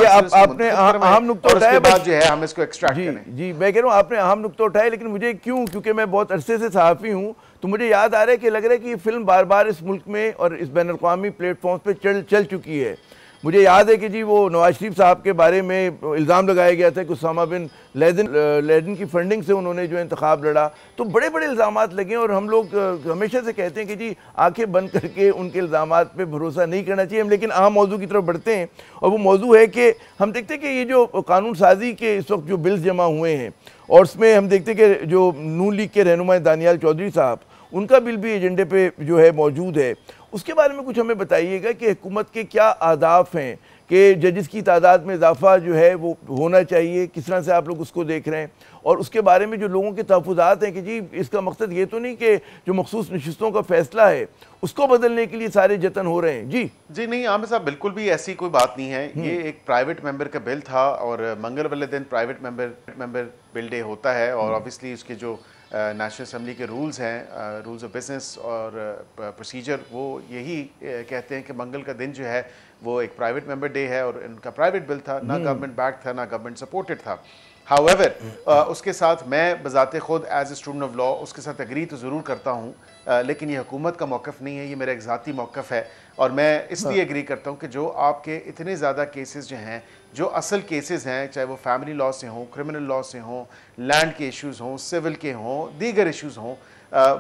आपने अहम नुकता उठाया, उसके बाद जो है हम इसको एक्सट्रैक्ट करें। जी मैं कह रहा हूँ आपने अहम नुकता उठाया, लेकिन मुझे क्योंकि मैं बहुत अरसे से सहाफ़ी हूँ, तो मुझे याद आ रहा है कि लग रहा है कि ये फिल्म बार बार इस मुल्क में और इस बैन अवी प्लेटफॉर्म पर चल चुकी है। मुझे याद है कि जी वो नवाज शरीफ साहब के बारे में इल्ज़ाम लगाया गया था कि उसामा बिन लेदन की फंडिंग से उन्होंने जो इंतखाब लड़ा, तो बड़े बड़े इल्ज़ामात लगे और हम लोग हमेशा से कहते हैं कि जी आंखें बंद करके उनके इल्ज़ामात पे भरोसा नहीं करना चाहिए। हम लेकिन अहम मौजू की तरफ बढ़ते हैं, और वो मौजू है कि हम देखते हैं कि ये जो कानून साजी के इस वक्त जो बिल्स जमा हुए हैं, और उसमें हम देखते हैं कि जो नून लीग के रहनुमा दानियाल चौधरी साहब, उनका बिल भी एजेंडे पे जो है मौजूद है। उसके बारे में कुछ हमें बताइएगा कि हुकूमत के क्या अहदाफ हैं कि जजेस की तादाद में इजाफा जो है वो होना चाहिए, किस तरह से आप लोग उसको देख रहे हैं, और उसके बारे में जो लोगों के तहफ़्फ़ुज़ात हैं कि जी इसका मकसद ये तो नहीं कि जो मखसूस नशिस्तों का फैसला है उसको बदलने के लिए सारे जतन हो रहे हैं। जी नहीं आमिर साहब, बिल्कुल भी ऐसी कोई बात नहीं है। ये एक प्राइवेट मेंबर का बिल था, और मंगल वाले दिन प्राइवेट मेंबर बिल डे होता है, और ऑब्वियसली उसके जो नेशनल असम्बली के रूल्स हैं, रूल्स ऑफ बिजनेस और प्रोसीजर, वो यही कहते हैं कि मंगल का दिन जो है वो एक प्राइवेट मेंबर डे है, और इनका प्राइवेट बिल था, ना गवर्नमेंट बैक था, ना गवर्नमेंट सपोर्टेड था। हाउएवर उसके साथ मैं बजाते खुद as a student of law उसके साथ एग्री तो ज़रूर करता हूँ, लेकिन ये हुकूमत का मौक़िफ़ नहीं है, ये मेरा एक ज़ाती मौक़िफ़ है। और मैं इसलिए एग्री करता हूँ कि जो आपके इतने ज़्यादा केसेस जो हैं, जो असल केसेस हैं, चाहे वो फैमिली लॉ से हों, क्रिमिनल लॉ से हों, लैंड के इश्यूज़ हों, सिविल के हों, दीगर इश्यूज़ हों,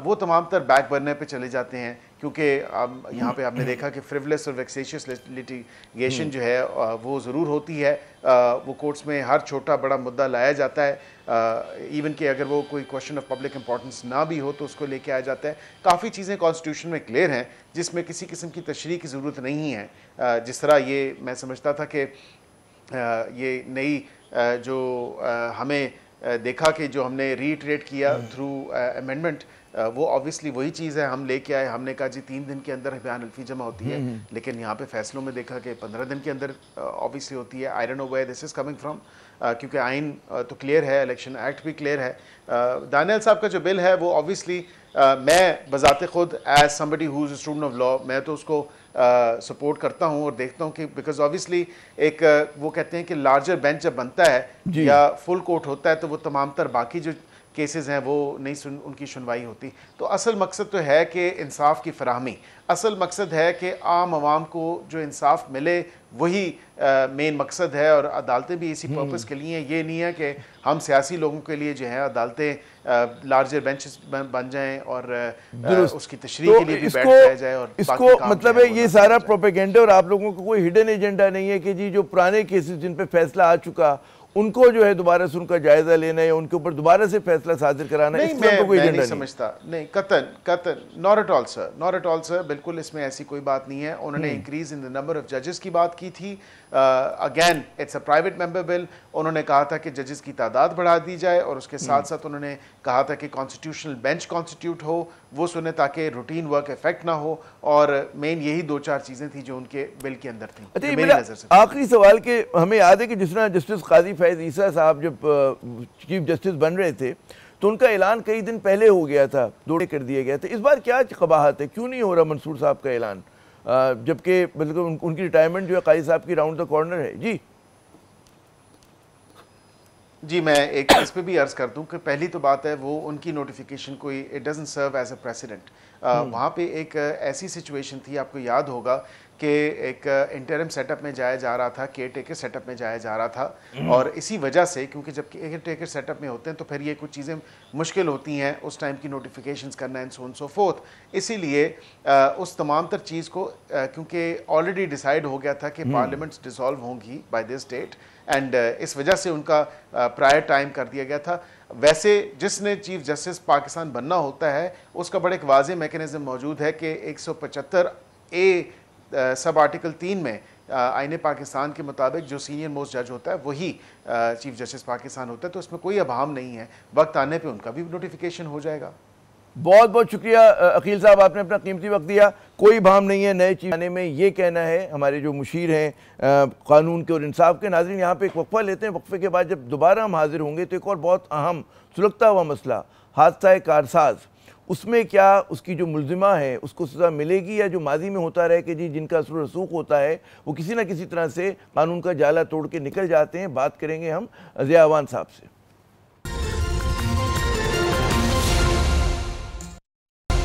वो तमाम तर बैक बर्नर पे चले जाते हैं, क्योंकि यहाँ पे आपने देखा कि फ्रिवलेस और वेक्सेशियस लिटिगेशन जो है वो ज़रूर होती है। वो कोर्ट्स में हर छोटा बड़ा मुद्दा लाया जाता है, इवन कि अगर वो कोई क्वेश्चन ऑफ पब्लिक इंपॉर्टेंस ना भी हो तो उसको लेके आया जाता है। काफ़ी चीज़ें कॉन्स्टिट्यूशन में क्लियर हैं जिसमें किसी किस्म की तशरीह की ज़रूरत नहीं है। जिस तरह ये मैं समझता था कि ये नई जो हमें देखा कि जो हमने रीइटरेट किया थ्रू अमेंडमेंट, वो ऑब्वियसली वही चीज़ है हम लेके आए। हमने कहा जी 3 दिन के अंदर बयान अल्फी जमा होती है, लेकिन यहाँ पे फैसलों में देखा कि 15 दिन के अंदर ऑब्वियसली होती है। I don't know where this is coming from, क्योंकि आइन तो क्लियर है, इलेक्शन एक्ट भी क्लियर है। दानियाल साहब का जो बिल है वो ऑब्वियसली मैं बजाते खुद as somebody who is a student of law मैं तो उसको सपोर्ट करता हूँ, और देखता हूँ कि बिकॉज ऑब्वियसली एक वो कहते हैं कि लार्जर बेंच जब बनता है या फुल कोर्ट होता है तो वो तमाम तर बाकी जो केसेस हैं वो नहीं उनकी सुनवाई होती। तो असल मकसद तो है कि इंसाफ की फराहमी, असल मकसद है कि आम आवाम को जो इंसाफ मिले, वही मेन मकसद है। और अदालतें भी इसी पर्पस के लिए, ये नहीं है कि हम सियासी लोगों के लिए जो है अदालतें लार्जर बेंचेस बन जाएं और उसकी तशरीह के लिए भी बैठ जाया जाए। और इसको मतलब है ये सारा प्रोपेगेंडा, और आप लोगों को कोई हिडन एजेंडा नहीं है कि जी जो पुराने केसेस जिन पे फैसला आ चुका उनको जो है दोबारा से उनका जायजा लेना या उनके ऊपर दोबारा से फैसला सादिर कराना। नहीं, मैं नहीं समझता, नहीं कतन not at all sir, not at all sir, बिल्कुल इसमें ऐसी कोई बात नहीं है। उन्होंने increase in the number of जजेस की बात की थी। Again it's a private member bill. उन्होंने कहा था कि जजेस की तादाद बढ़ा दी जाए, और उसके साथ साथ उन्होंने कहा था कि कॉन्स्टिट्यूशनल बेंच कॉन्स्टिट्यूट हो, वो सुने ताकि रूटीन वर्क इफेक्ट ना हो। और मेन यही 2-4 चीज़ें थी जो उनके बिल के अंदर थी। अच्छा, मेरी नज़र से आखिरी सवाल के हमें याद है कि जिस तरह जस्टिस काजी फैज़ ईसा साहब जब चीफ जस्टिस बन रहे थे तो उनका ऐलान कई दिन पहले हो गया था, 2 कर दिया गया था। इस बार क्या कबाहत है, क्यों नहीं हो रहा मंसूर साहब का ऐलान, जबकि बिल्कुल उनकी रिटायरमेंट जो है काजी साहब की राउंड द कॉर्नर है। जी मैं एक इस पे भी अर्ज कर दूं कि पहली तो बात है वो उनकी नोटिफिकेशन कोई it doesn't serve as a president. वहाँ पे एक ऐसी सिचुएशन थी, आपको याद होगा कि एक इंटरिम सेटअप में जाया जा रहा था, केयर टेकर सेटअप में जाया जा रहा था, और इसी वजह से क्योंकि जब केयर टेकर सेटअप में होते हैं तो फिर ये कुछ चीज़ें मुश्किल होती हैं उस टाइम की नोटिफिकेशंस करना एंड सो फोर्थ। इसीलिए उस तमाम तर चीज़ को क्योंकि ऑलरेडी डिसाइड हो गया था कि पार्लियामेंट्स डिसॉल्व होंगी बाय दिस डेट, एंड इस वजह से उनका प्रायर टाइम कर दिया गया था। वैसे जिसने चीफ जस्टिस पाकिस्तान बनना होता है उसका बड़ा एक वाज़ेह मैकेनिज़्म मौजूद है कि 175A सब आर्टिकल 3 में आईने पाकिस्तान के मुताबिक जो सीनियर मोस्ट जज होता है वही चीफ जस्टिस पाकिस्तान होता है। तो इसमें कोई अभाम नहीं है, वक्त आने पे उनका भी नोटिफिकेशन हो जाएगा। बहुत बहुत शुक्रिया अकील साहब, आपने अपना कीमती वक्त दिया। कोई भाम नहीं है नए चीज़ आने में, ये कहना है हमारे जो मुशीर हैं कानून के और इंसाफ के। नाज़रीन, यहाँ पे एक वक्फा लेते हैं, वक्फे के बाद जब दोबारा हम हाजिर होंगे तो एक और बहुत अहम सुलगता हुआ मसला, हादसा कारसाज, उसमें क्या उसकी जो मुलजिमा है उसको सज़ा मिलेगी, या जो माजी में होता रहे कि जी जिनका असर रसूख होता है वो किसी न किसी तरह से कानून का जाला तोड़ के निकल जाते हैं। बात करेंगे हम ज़िया अवान साहब से।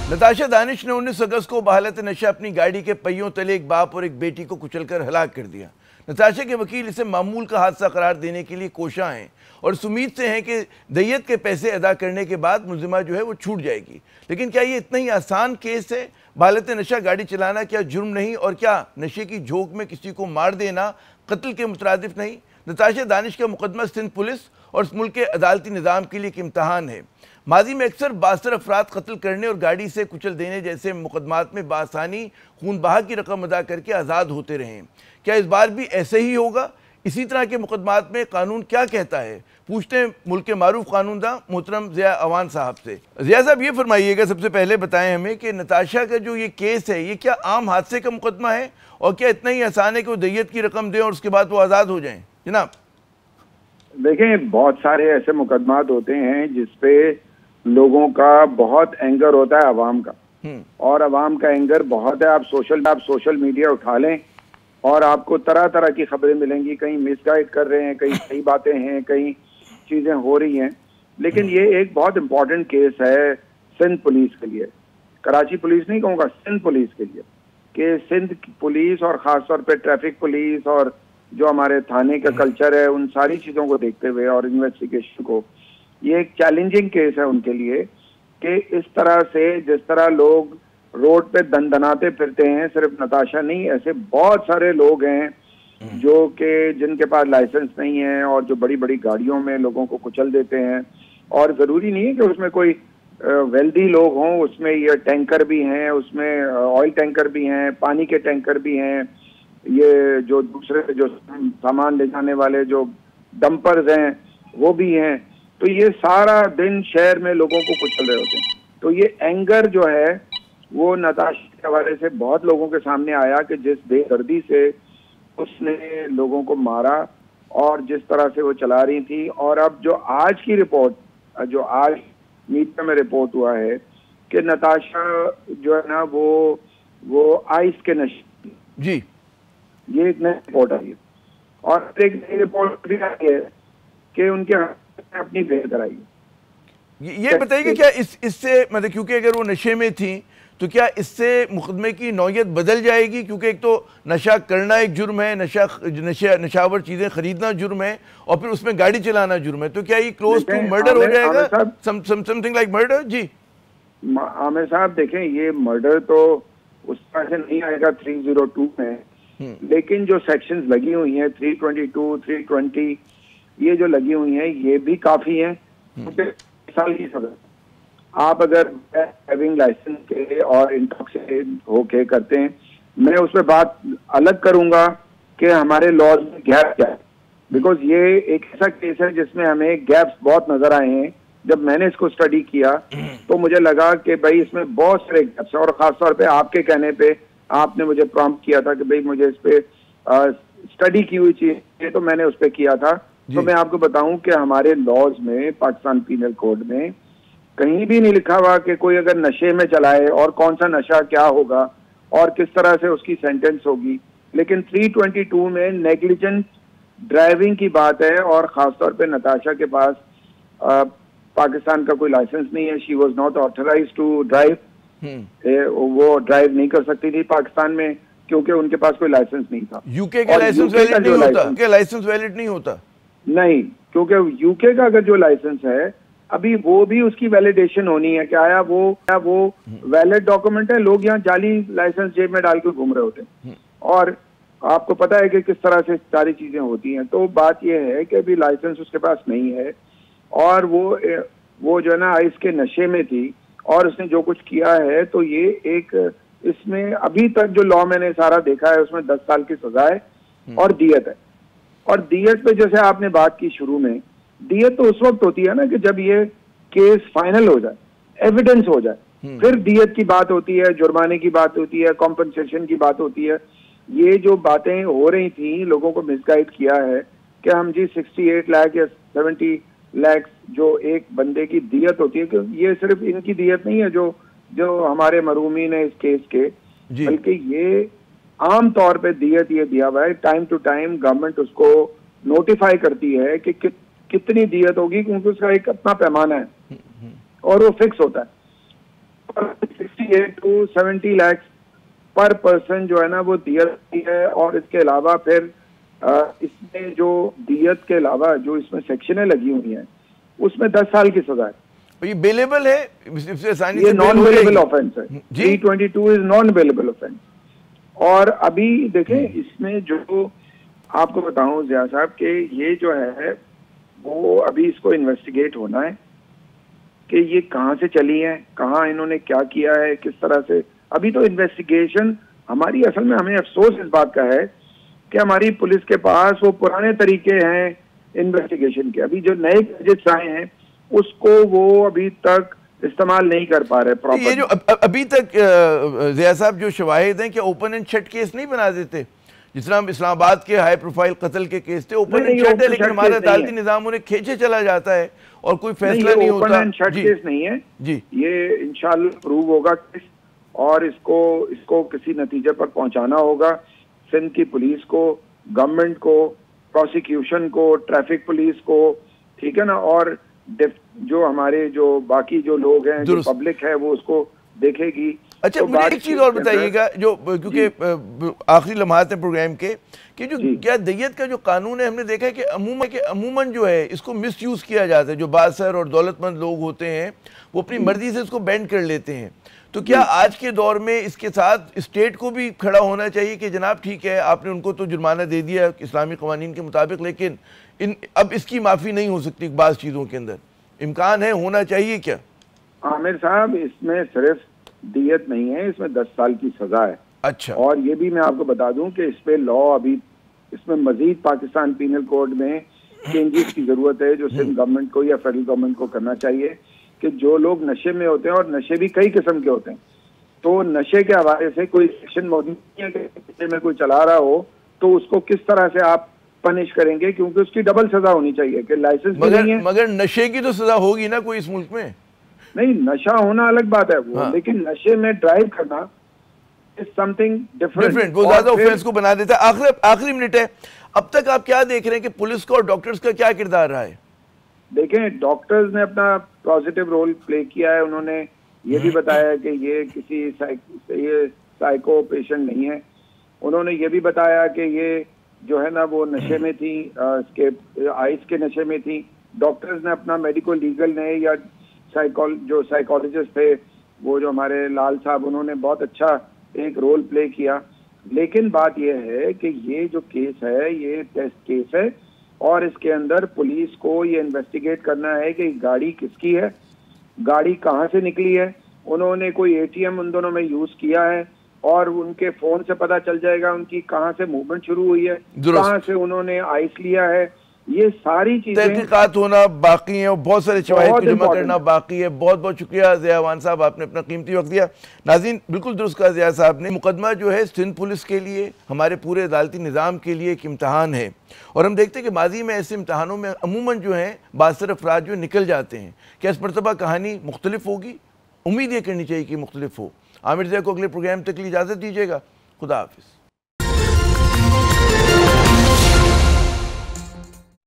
नताशा दानिश ने 19 अगस्त को बहालत नशा अपनी गाड़ी के पहियों तले एक बाप और एक बेटी को कुचलकर हलाक कर दिया। नताशा के वकील इसे मामूल का हादसा करार देने के लिए कोशा हैं और इस उम्मीद से हैं कि दय्यत के पैसे अदा करने के बाद मुलजिमा जो है वो छूट जाएगी। लेकिन क्या ये इतना ही आसान केस है? बहालत नशा गाड़ी चलाना क्या जुर्म नहीं, और क्या नशे की झोंक में किसी को मार देना कत्ल के मुतरादिफ नहीं? नताशा दानिश का मुकदमा सिंध पुलिस और इस मुल्क के अदालती निज़ाम के लिए एक इम्तहान है। माजी में अक्सर 62 अफराद कत्ल करने और गाड़ी से कुचल देने जैसे मुकदमात में बासानी खून बहा की रकम अदा करके आज़ाद होते रहे। क्या इस बार भी ऐसे ही होगा? इसी तरह के मुकदमात में कानून क्या कहता है? पूछते हैं मुल्क के मारूफ कानूनदा मोहतरम ज़िया अवान साहब से। ज़िया साहब, ये फरमाइएगा, सबसे पहले बताएं हमें कि नताशा का जो ये केस है ये क्या आम हादसे का मुकदमा है, और क्या इतना ही आसान है कि वो दय्यत की रकम दें और उसके बाद वो आज़ाद हो जाएं? जनाब देखें, बहुत सारे ऐसे मुकदमात होते हैं जिसपे लोगों का बहुत एंगर होता है अवाम का, और अवाम का एंगर बहुत है। आप सोशल मीडिया उठा लें और आपको तरह तरह की खबरें मिलेंगी, कहीं मिसगाइड कर रहे हैं, कहीं सही बातें हैं, कहीं चीजें हो रही हैं। लेकिन ये एक बहुत इंपॉर्टेंट केस है सिंध पुलिस के लिए, कराची पुलिस नहीं कहूँगा, सिंध पुलिस के लिए, कि सिंध पुलिस और ख़ासतौर पे ट्रैफिक पुलिस और जो हमारे थाने का कल्चर है, उन सारी चीज़ों को देखते हुए और इन्वेस्टिगेशन को, ये एक चैलेंजिंग केस है उनके लिए कि इस तरह से जिस तरह लोग रोड पे दनदनाते फिरते हैं, सिर्फ नताशा नहीं, ऐसे बहुत सारे लोग हैं जो कि जिनके पास लाइसेंस नहीं है और जो बड़ी बड़ी गाड़ियों में लोगों को कुचल देते हैं। और ज़रूरी नहीं है कि उसमें कोई वेल्दी लोग हों, उसमें ये टैंकर भी हैं, उसमें ऑयल टैंकर भी हैं, पानी के टैंकर भी हैं, ये जो दूसरे जो सामान ले जाने वाले जो डंपर्स हैं वो भी हैं। तो ये सारा दिन शहर में लोगों को कुचल रहे होते हैं। तो ये एंगर जो है वो नताशा के हवाले से बहुत लोगों के सामने आया कि जिस बेदर्दी से उसने लोगों को मारा और जिस तरह से वो चला रही थी। और अब जो आज की रिपोर्ट, जो आज मीडिया में रिपोर्ट हुआ है कि नताशा जो है ना वो आइस के नशे जी, ये एक नई रिपोर्ट आई है। और एक नई रिपोर्ट भी आई है कि उनके अपनी बेल कराई। ये बताइए कि क्या इससे मतलब, क्योंकि अगर वो नशे में थी तो क्या इससे मुकदमे की नौयत बदल जाएगी? क्योंकि एक तो नशा करना एक जुर्म है, नशावर चीज़ें खरीदना जुर्म है, और फिर उसमें गाड़ी चलाना जुर्म है। तो क्या ये क्लोज टू मर्डर हो जाएगा, समथिंग लाइक मर्डर? जी आमिर साहब, देखें, ये मर्डर तो उस तरह से नहीं आएगा 302 में, लेकिन जो सेक्शंस लगी हुई हैं 322, 320, ये जो लगी हुई हैं ये भी काफी हैं। 1 साल की सजा आप अगर ड्राइविंग लाइसेंस के और इंटॉक्सिकेट होके करते हैं, मैं उस पर बात अलग करूंगा कि हमारे लॉज में गैप क्या है, बिकॉज ये एक ऐसा केस है जिसमें हमें गैप्स बहुत नजर आए हैं। जब मैंने इसको स्टडी किया तो मुझे लगा कि भाई इसमें बहुत सारे गैप्स हैं, और खासतौर पे आपके कहने पे आपने मुझे प्रॉम्प्ट किया था कि भाई मुझे इस पे स्टडी की हुई चीज, तो मैंने उस पर किया था। तो मैं आपको बताऊं कि हमारे लॉज में, पाकिस्तान पीनल कोड में कहीं भी नहीं लिखा हुआ कि कोई अगर नशे में चलाए और कौन सा नशा क्या होगा और किस तरह से उसकी सेंटेंस होगी। लेकिन 322 में नेग्लिजेंट ड्राइविंग की बात है, और खासतौर पे नताशा के पास पाकिस्तान का कोई लाइसेंस नहीं है। She was not authorised to drive, वो ड्राइव नहीं कर सकती थी पाकिस्तान में क्योंकि उनके पास कोई लाइसेंस नहीं था। यूके का लाइसेंस वैलिड नहीं होता? क्या लाइसेंस वैलिड नहीं होता? नहीं, क्योंकि यूके का अगर जो लाइसेंस है अभी वो भी उसकी वैलिडेशन होनी है कि आया वो वैलिड डॉक्यूमेंट है। लोग यहाँ जाली लाइसेंस जेब में डाल के घूम रहे होते हैं, और आपको पता है कि किस तरह से सारी चीजें होती हैं। तो बात यह है कि अभी लाइसेंस उसके पास नहीं है, और वो जो है ना आइस के नशे में थी, और उसने जो कुछ किया है तो ये एक, इसमें अभी तक जो लॉ मैंने सारा देखा है उसमें 10 साल की सजा है और दियत है। और दियत पे जैसे आपने बात की शुरू में, दियत तो उस वक्त होती है ना कि जब ये केस फाइनल हो जाए, एविडेंस हो जाए, फिर दियत की बात होती है, जुर्माने की बात होती है, कॉम्पनसेशन की बात होती है। ये जो बातें हो रही थी, लोगों को मिसगाइड किया है कि हम जी 68 लाख या 70 लाख जो एक बंदे की दियत होती है, कि ये सिर्फ इनकी दियत नहीं है जो हमारे मरहूमीन है इस केस के, बल्कि ये आम तौर पे दियत ये दिया हुआ है, टाइम टू टाइम गवर्नमेंट उसको नोटिफाई करती है कि कितनी दियत होगी, क्योंकि उसका एक अपना पैमाना है और वो फिक्स होता है। 68 to 70 लाख पर पर्सन जो है ना वो दियत है। और इसके अलावा फिर इसमें जो दियत के अलावा जो इसमें सेक्शनें लगी हुई हैं उसमें 10 साल की सजा है। ये बेलेबल है, ये नॉन बेलेबल ऑफेंस है। 322 इज नॉन बेलेबल ऑफेंस। और अभी देखें इसमें जो आपको बताऊं ज़िया साहब के ये जो है वो अभी इसको इन्वेस्टिगेट होना है कि ये कहाँ से चली है, कहाँ इन्होंने क्या किया है, किस तरह से। अभी तो इन्वेस्टिगेशन हमारी, असल में हमें अफसोस इस बात का है कि हमारी पुलिस के पास वो पुराने तरीके हैं इन्वेस्टिगेशन के। अभी जो नए गैजेट्स आए हैं उसको वो अभी तक इस्तेमाल नहीं कर पा रहे प्रॉपर। ये जो अभी तक ज़िया साहब जो शवाहिद हैं, क्या ओपन एंड शट केस नहीं बना देते? जिस तरह हम इस्लामाबाद के हाई प्रोफाइल कत्ल के केस थे, ओपन एंड शट है, लेकिन हमारा अदालती निज़ाम उन्हें खींचे चला जाता है और कोई फैसला नहीं होता। ओपन एंड शट केस नहीं है जी, ये इंशाल्लाह प्रूव होगा केस और इसको किसी नतीजे पर पहुंचाना होगा। सिंध की पुलिस को, गवर्नमेंट को, प्रोसिक्यूशन को, ट्रैफिक पुलिस को, ठीक है ना, और जो हमारे जो बाकी जो लोग हैं, जो पब्लिक है, वो उसको देखेगी। अच्छा, तो मुझे एक चीज और बताइएगा, जो क्योंकि आखिरी लम्हात है प्रोग्राम के, कि जो क्या दियत का जो कानून है, हमने देखा है कि अमूमन जो है इसको मिसयूज किया जाता है। जो बासर और दौलतमंद लोग होते हैं वो अपनी मर्जी से इसको बैंड कर लेते हैं। तो क्या आज के दौर में इसके साथ स्टेट को भी खड़ा होना चाहिए कि जनाब ठीक है, आपने उनको तो जुर्माना दे दिया इस्लामी कवानीन के मुताबिक, लेकिन अब इसकी माफ़ी नहीं हो सकती बाज़ चीज़ों के अंदर? इम्कान है, होना चाहिए क्या? आमिर साहब, इसमें सिर्फ दियत नहीं है, इसमें 10 साल की सजा है। अच्छा। और ये भी मैं आपको बता दूं कि इस पे लॉ अभी इसमें मजीद पाकिस्तान पीनल कोड में चेंजेस की जरूरत है, जो सिंध गवर्नमेंट को या फेडरल गवर्नमेंट को करना चाहिए कि जो लोग नशे में होते हैं, और नशे भी कई किस्म के होते हैं, तो नशे के हवाले से कोई सेक्शन मौजूद नहीं है कि नशे में कोई चला रहा हो तो उसको किस तरह से आप पनिश करेंगे, क्योंकि उसकी डबल सजा होनी चाहिए कि लाइसेंस नहीं है। मगर नशे की तो सजा होगी ना कोई इस मुल्क में? नहीं, नशा होना अलग बात है वो, लेकिन नशे में ड्राइव करना इज समथिंग डिफरेंट। वो ज्यादा ऑफेंस को बना देता है। आखिरी मिनट है, अब तक आप क्या देख रहे हैं कि पुलिस का और डॉक्टर्स का क्या किरदार रहा है? देखें, डॉक्टर्स ने अपना पॉजिटिव रोल प्ले किया है। उन्होंने ये भी बताया कि ये किसी साइको पेशेंट नहीं है। उन्होंने ये भी बताया कि ये जो है ना वो नशे में थी, आइस के नशे में थी। डॉक्टर्स ने अपना मेडिकल लीगल ने या जो साइकोलॉजिस्ट थे, वो जो हमारे लाल साहब, उन्होंने बहुत अच्छा एक रोल प्ले किया। लेकिन बात यह है कि ये जो केस है ये टेस्ट केस है और इसके अंदर पुलिस को ये इन्वेस्टिगेट करना है कि गाड़ी किसकी है, गाड़ी कहाँ से निकली है, उन्होंने कोई एटीएम उन दोनों में यूज किया है और उनके फोन से पता चल जाएगा उनकी कहाँ से मूवमेंट शुरू हुई है, कहाँ से उन्होंने आइस लिया है। ये सारी चीजें तहकीकात होना बाकी है और बहुत सारे शवाहिद जमा करना बाकी है। बहुत बहुत शुक्रिया ज़िया अवान साहब, आपने अपना कीमती वक्त दिया। नाज़रीन, बिल्कुल दुरुस्त कहा ज़िया साहब ने, मुकदमा जो है सिंध पुलिस के लिए, हमारे पूरे अदालती निज़ाम के लिए एक इम्तहान है और हम देखते हैं कि माजी में ऐसे इम्तहानों में अमूमन जो है बासर अफराद जो निकल जाते हैं। क्या इस मरतबा कहानी मुख्तलिफ होगी? उम्मीद ये करनी चाहिए कि मुख्तलिफ हो। आमिर ज़िया को अगले प्रोग्राम तक के लिए इजाज़त दीजिएगा। खुदा हाफिज़।